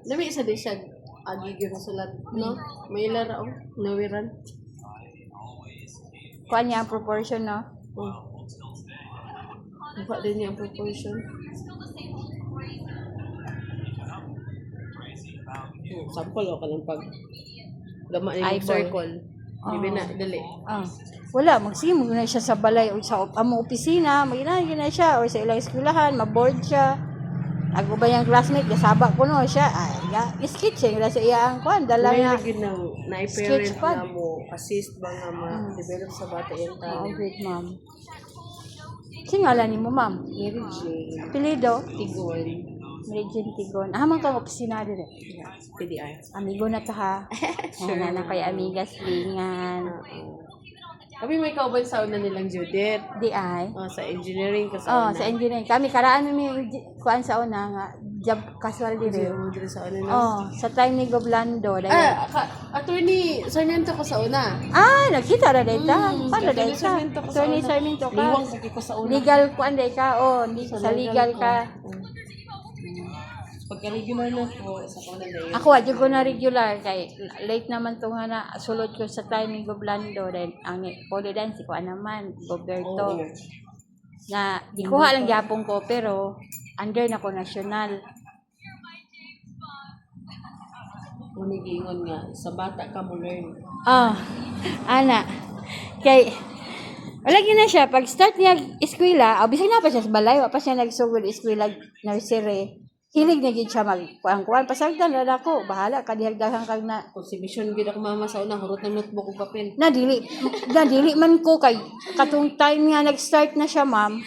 Dami isa di siya agi gyud sulat, no? May lara nawiran. Kuan niya ang proportion, no? Oh. Iba din niya ang proportion. Sample o kanang pag gama ni Eyeball. circle. Di na dali. Ah. Wala, magsige mo na siya sa balay o sa among opisina, magina na siya o sa ilang eskwelahan, maboard siya. Ako ba yung classmate, kasaba ko no siya. Ay, sketching na sa iya ang kuan, dala May na. lagi na na-parent Sketchpad. na mo assist ba nga ma-develop sa bata yung Oh, talent. great, ma'am. Singalan ni mo, ma'am? Mary Jane. Pilido? Tigon. Regine Tigon. Hamang kang opisina din eh. PDR. Amigo na ta ha. Sure. Na kay amigas lingan. Kami may kauban sa una nilang Judith. Di ay. Oh, sa engineering ka Oh, sa una. sa engineering. Kami karaan mi kuan sa una nga job casual dire. Dito sa una na. Oh, sa time ni Goblando. Attorney Sarmiento ko sa una. Nagkita na data. Paano Attorney data? Sarmiento ko sa Attorney una. Sarmiento ka. Liwang ko sa una. Legal kuan day ka. Oh, sa legal ka. Pagka-regular na po, sa una na yun. Ako adyo ko na regular kay late naman to nga na sulod ko sa time ni Goblando then ang pole dance ko naman Goberto. Oo. Na di kuha lang gyapon ko pero under na ko national. Unigingon nga, sa bata ka mo learn. Ana. Kay wala na siya pag start niya eskwela, bisag na pa siya sa balay, wa pa siya nagsugod eskwela nursery. Hilig na gid siya kuan pasagdan ra ko, bahala ka dihagdagan kag na Kung si Mission gid ako mama sa una, hurot ng notebook ug papel. nadili man ko kay katong time nga nag-start na siya ma'am